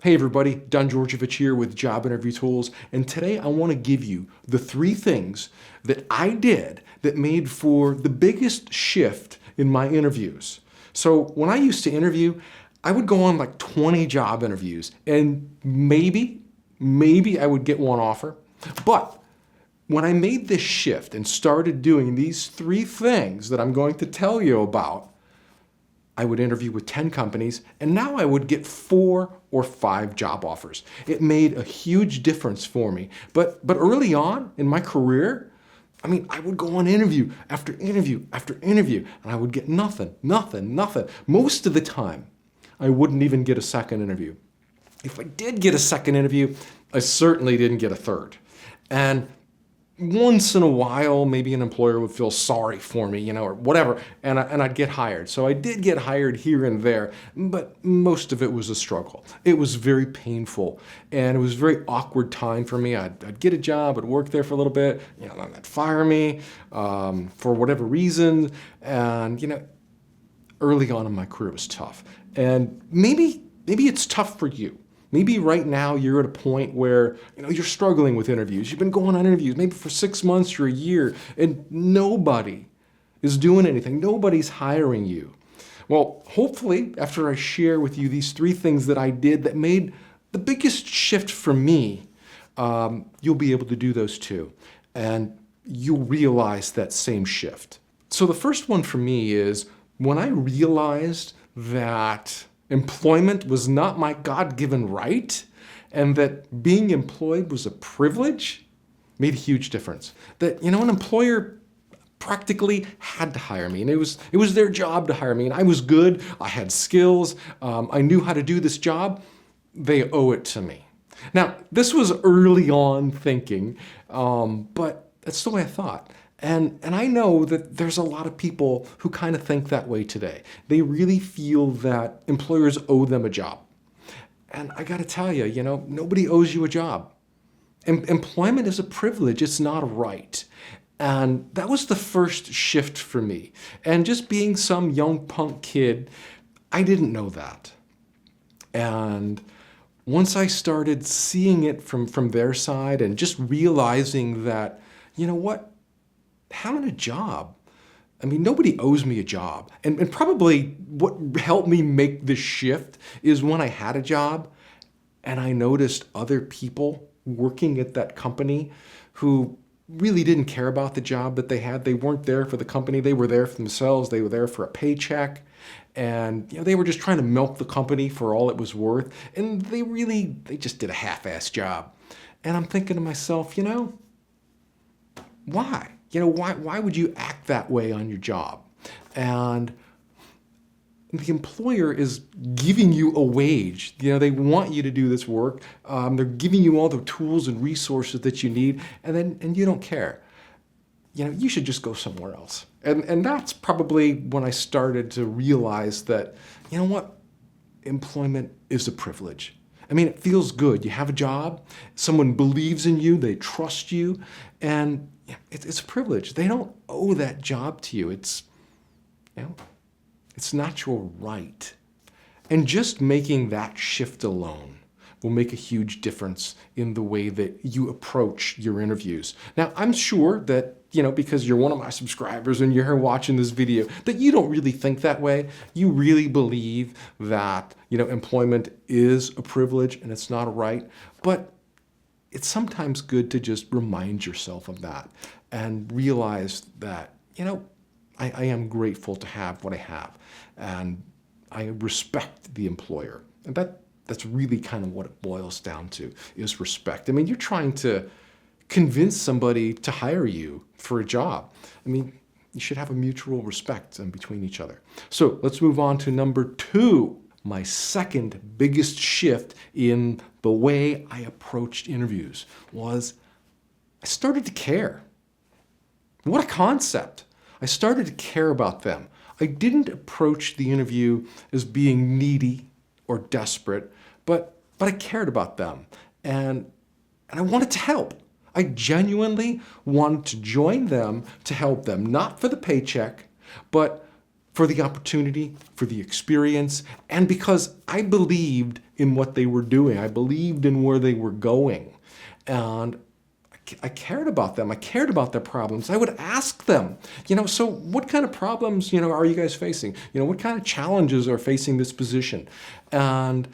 Hey everybody, Don Georgievich here with Job Interview Tools, and today I want to give you the 3 things that I did that made for the biggest shift in my interviews. So when I used to interview, I would go on like 20 job interviews, and maybe I would get one offer. But when I made this shift and started doing these 3 things that I'm going to tell you about, I would interview with 10 companies, and now I would get 4 or 5 job offers. It made a huge difference for me. But early on in my career, I would go on interview after interview after interview, and I would get nothing. Most of the time, I wouldn't even get a second interview. If I did get a second interview, I certainly didn't get a third. And once in a while, maybe an employer would feel sorry for me, or whatever, and I'd get hired. So I did get hired here and there, but most of it was a struggle. It was very painful, and it was a very awkward time for me. I'd get a job, I'd work there for a little bit, then they'd fire me for whatever reason, and early on in my career it was tough. And maybe it's tough for you. Maybe right now you're at a point where you're struggling with interviews. You've been going on interviews maybe for 6 months or a year, and nobody is doing anything. Nobody's hiring you. Well, hopefully after I share with you these 3 things that I did that made the biggest shift for me, you'll be able to do those too. And you'll realize that same shift. So the first one for me is when I realized that employment was not my God-given right, and that being employed was a privilege, made a huge difference. That, an employer practically had to hire me, and it was their job to hire me, and I was good, I had skills, I knew how to do this job. They owe it to me. Now, this was early on thinking, but that's the way I thought. And I know that there's a lot of people who kind of think that way today. They really feel that employers owe them a job. And I got to tell you, nobody owes you a job. Employment is a privilege, it's not a right. And that was the first shift for me. And just being some young punk kid, I didn't know that. And once I started seeing it from their side and just realizing that, having a job, nobody owes me a job. And probably what helped me make this shift is when I had a job and I noticed other people working at that company who really didn't care about the job that they had. They weren't there for the company. They were there for themselves. They were there for a paycheck. And they were just trying to milk the company for all it was worth. And they just did a half-assed job. And I'm thinking to myself, why? Why would you act that way on your job? And the employer is giving you a wage. They want you to do this work. They're giving you all the tools and resources that you need, and you don't care. You should just go somewhere else. And that's probably when I started to realize that, employment is a privilege. It feels good. You have a job, someone believes in you, they trust you, and it's a privilege. They don't owe that job to you. It's not your right. And just making that shift alone will make a huge difference in the way that you approach your interviews. Now, I'm sure that, because you're one of my subscribers and you're here watching this video, that you don't really think that way. You really believe that, employment is a privilege and it's not a right. But it's sometimes good to just remind yourself of that and realize that, I am grateful to have what I have, and I respect the employer. And that's really kind of what it boils down to, is respect. You're trying to convince somebody to hire you for a job. You should have a mutual respect between each other. So let's move on to number 2. My second biggest shift in the way I approached interviews was I started to care. What a concept. I started to care about them. I didn't approach the interview as being needy or desperate, but I cared about them, and I wanted to help. I genuinely wanted to join them to help them, not for the paycheck, but for the opportunity, for the experience, and because I believed in what they were doing. I believed in where they were going. And I cared about them. I cared about their problems. I would ask them, so what kind of problems, are you guys facing? What kind of challenges are facing this position? And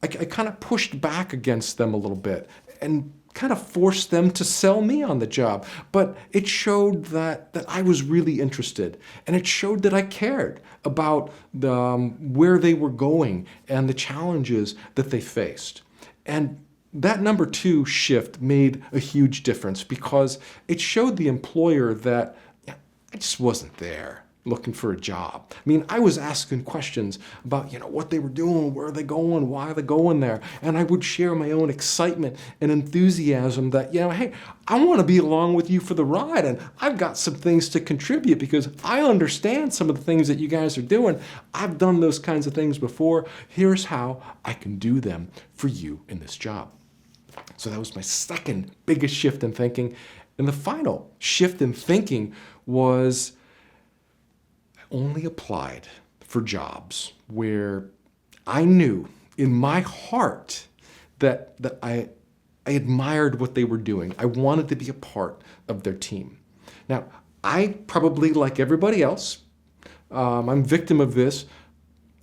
I kind of pushed back against them a little bit and kind of forced them to sell me on the job. But it showed that I was really interested, and it showed that I cared about where they were going and the challenges that they faced. And that number 2 shift made a huge difference because it showed the employer that I just wasn't there looking for a job. I mean, I was asking questions about, what they were doing, where are they going, why are they going there? And I would share my own excitement and enthusiasm that, hey, I want to be along with you for the ride, and I've got some things to contribute because I understand some of the things that you guys are doing. I've done those kinds of things before. Here's how I can do them for you in this job. So that was my second biggest shift in thinking. And the final shift in thinking was only applied for jobs where I knew in my heart that I admired what they were doing. I wanted to be a part of their team. Now, I probably, like everybody else, I'm victim of this.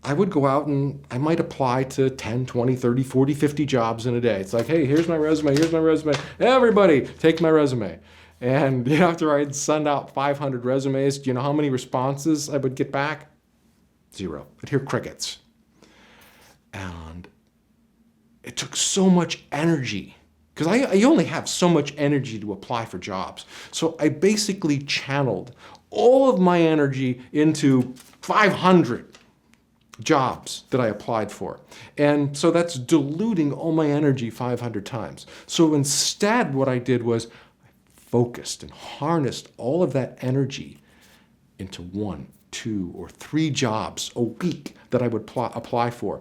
I would go out and I might apply to 10, 20, 30, 40, 50 jobs in a day. It's like, hey, here's my resume. Everybody, take my resume. And after I'd send out 500 resumes, do you know how many responses I would get back? 0. I'd hear crickets. And it took so much energy because I only have so much energy to apply for jobs. So I basically channeled all of my energy into 500 jobs that I applied for. And so that's diluting all my energy 500 times. So instead, what I did was focused and harnessed all of that energy into 1, 2, or 3 jobs a week that I would apply for.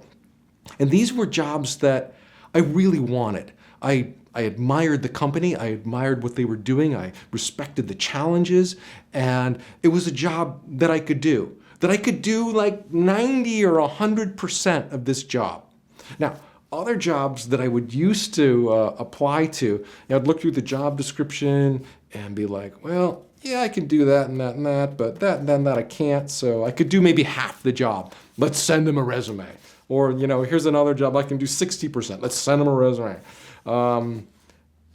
And these were jobs that I really wanted. I admired the company. I admired what they were doing. I respected the challenges. And it was a job that I could do. That I could do like 90 or 100% of this job. Now, other jobs that I would used to apply to, I'd look through the job description and be like, well, yeah, I can do that and that and that, but that and that I can't, so I could do maybe half the job. Let's send them a resume. Or, here's another job I can do 60%. Let's send them a resume.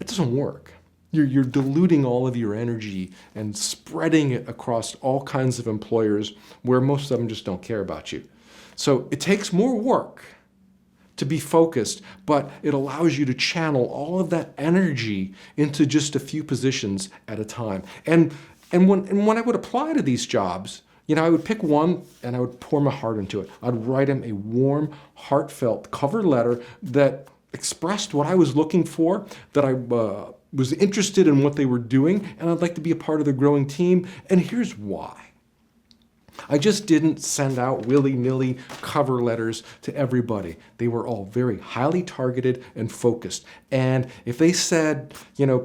It doesn't work. You're diluting all of your energy and spreading it across all kinds of employers where most of them just don't care about you. So it takes more work to be focused, but it allows you to channel all of that energy into just a few positions at a time. And when I would apply to these jobs, I would pick one and I would pour my heart into it. I'd write him a warm, heartfelt cover letter that expressed what I was looking for, that I was interested in what they were doing, and I'd like to be a part of the growing team. And here's why. I just didn't send out willy-nilly cover letters to everybody. They were all very highly targeted and focused. And if they said,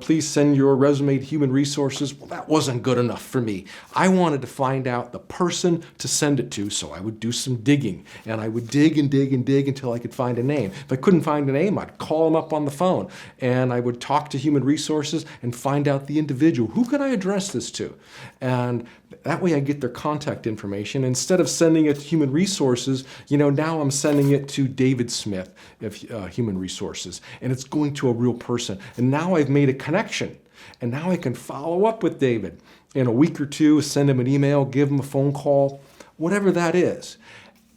please send your resume to Human Resources, well, that wasn't good enough for me. I wanted to find out the person to send it to, so I would do some digging. And I would dig and dig and dig until I could find a name. If I couldn't find a name, I'd call them up on the phone. And I would talk to Human Resources and find out the individual. Who can I address this to? And that way I get their contact information. Instead of sending it to Human Resources, now I'm sending it to David Smith of Human Resources. And it's going to a real person. And now I've made a connection. And now I can follow up with David in a week or two, send him an email, give him a phone call, whatever that is.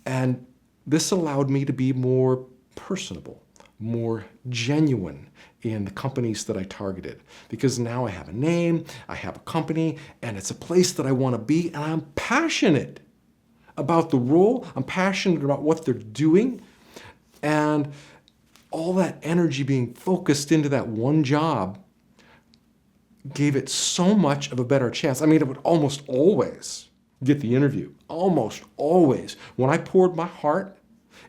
And this allowed me to be more personable, more genuine in the companies that I targeted, because now I have a name, I have a company, and it's a place that I want to be, and I'm passionate about the role, I'm passionate about what they're doing, and all that energy being focused into that one job gave it so much of a better chance. I mean, it would almost always get the interview, almost always. When I poured my heart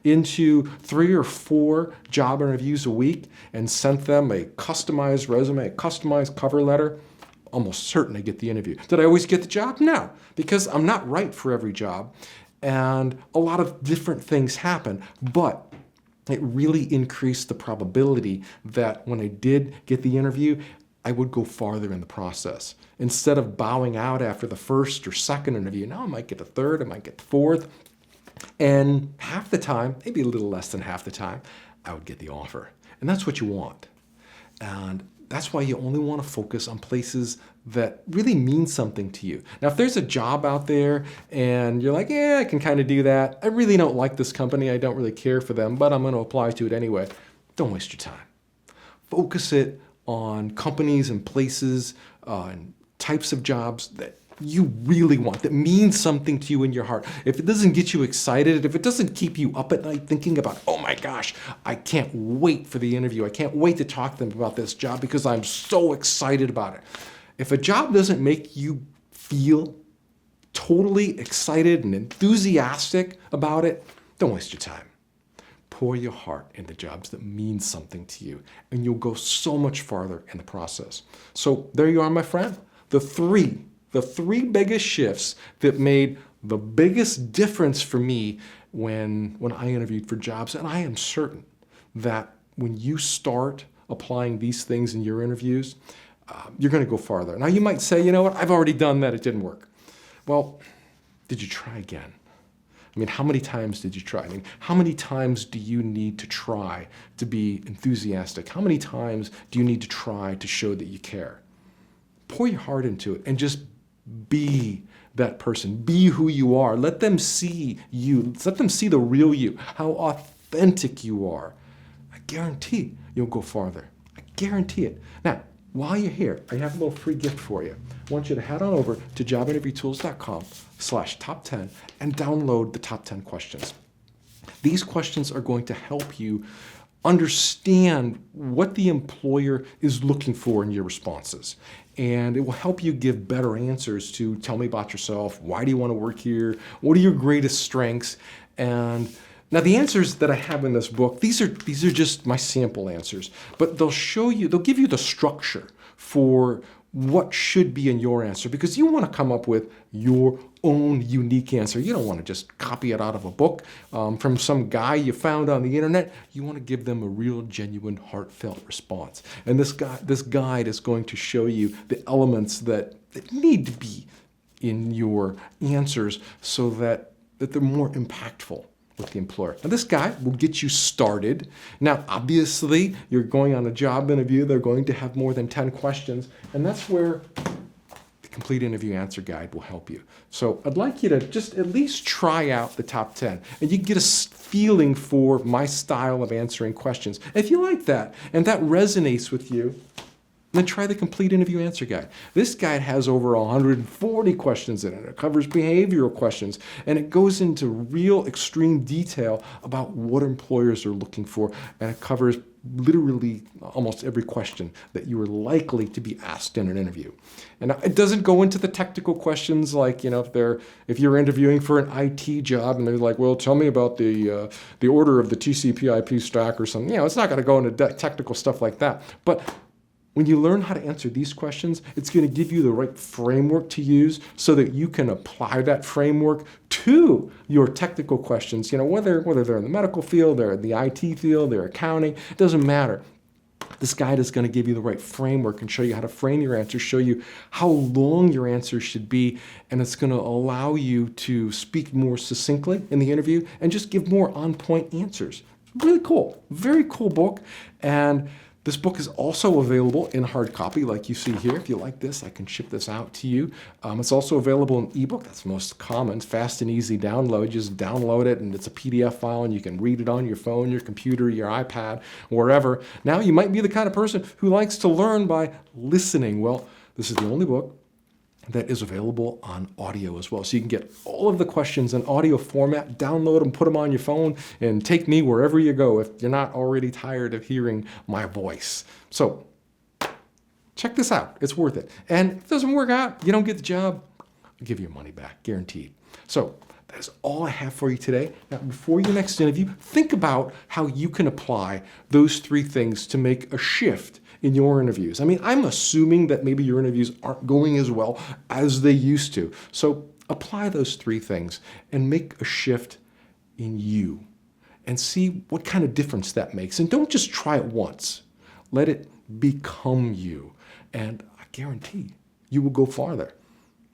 into 3 or 4 job interviews a week and sent them a customized resume, a customized cover letter, almost certain I get the interview. Did I always get the job? No, because I'm not right for every job. And a lot of different things happen, but it really increased the probability that when I did get the interview, I would go farther in the process. Instead of bowing out after the first or second interview, now I might get the third, I might get the fourth. And half the time, maybe a little less than half the time, I would get the offer. And that's what you want. And that's why you only want to focus on places that really mean something to you. Now, if there's a job out there and you're like, yeah, I can kind of do that. I really don't like this company. I don't really care for them, but I'm going to apply to it anyway. Don't waste your time. Focus it on companies and places and types of jobs that you really want, that means something to you in your heart. If it doesn't get you excited, if it doesn't keep you up at night thinking about, oh my gosh, I can't wait for the interview. I can't wait to talk to them about this job because I'm so excited about it. If a job doesn't make you feel totally excited and enthusiastic about it, don't waste your time. Pour your heart into jobs that mean something to you, and you'll go so much farther in the process. So there you are, my friend. The three biggest shifts that made the biggest difference for me when I interviewed for jobs. And I am certain that when you start applying these things in your interviews, you're going to go farther. Now, you might say, you know what, I've already done that. It didn't work. Well, did you try again? I mean, how many times did you try? I mean, how many times do you need to try to be enthusiastic? How many times do you need to try to show that you care? Pour your heart into it and just be that person. Be who you are. Let them see you. Let them see the real you, how authentic you are. I guarantee you'll go farther. I guarantee it. Now, while you're here, I have a little free gift for you. I want you to head on over to jobinterviewtools.com/top10 and download the top 10 questions. These questions are going to help you understand what the employer is looking for in your responses. And it will help you give better answers to tell me about yourself. Why do you want to work here? What are your greatest strengths? And now the answers that I have in this book, these are just my sample answers, but they'll give you the structure for what should be in your answer, because you want to come up with your own unique answer. You don't want to just copy it out of a book from some guy you found on the internet. You want to give them a real, genuine, heartfelt response. And this guide is going to show you the elements that need to be in your answers so that they're more impactful with the employer. Now, this guide will get you started. Now, obviously, you're going on a job interview. They're going to have more than 10 questions, and that's where the complete interview answer guide will help you. So I'd like you to just at least try out the top 10, and you get a feeling for my style of answering questions. If you like that, and that resonates with you, then try the complete interview answer guide. This guide has over 140 questions in it. It covers behavioral questions, and it goes into real extreme detail about what employers are looking for, and it covers literally almost every question that you are likely to be asked in an interview. And it doesn't go into the technical questions like, if you're interviewing for an IT job and they're like, well, tell me about the order of the TCP/IP stack or something. It's not going to go into technical stuff like that. But when you learn how to answer these questions, it's going to give you the right framework to use so that you can apply that framework to your technical questions. Whether they're in the medical field, they're in the IT field, they're accounting, it doesn't matter. This guide is going to give you the right framework and show you how to frame your answers, show you how long your answers should be, and it's going to allow you to speak more succinctly in the interview and just give more on-point answers. Really cool. Very cool book. And this book is also available in hard copy, like you see here. If you like this, I can ship this out to you. It's also available in ebook. That's most common. It's fast and easy download. Just download it, and it's a PDF file, and you can read it on your phone, your computer, your iPad, wherever. Now, you might be the kind of person who likes to learn by listening. Well, this is the only book that is available on audio as well. So you can get all of the questions in audio format, download them, put them on your phone, and take me wherever you go if you're not already tired of hearing my voice. So check this out. It's worth it. And if it doesn't work out, you don't get the job, I'll give you your money back, guaranteed. So that is all I have for you today. Now, before your next interview, think about how you can apply those three things to make a shift in your interviews. I mean, I'm assuming that maybe your interviews aren't going as well as they used to. So apply those 3 things and make a shift in you and see what kind of difference that makes. And don't just try it once. Let it become you. And I guarantee you will go farther.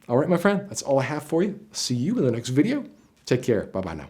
All right, my friend, that's all I have for you. See you in the next video. Take care. Bye-bye now.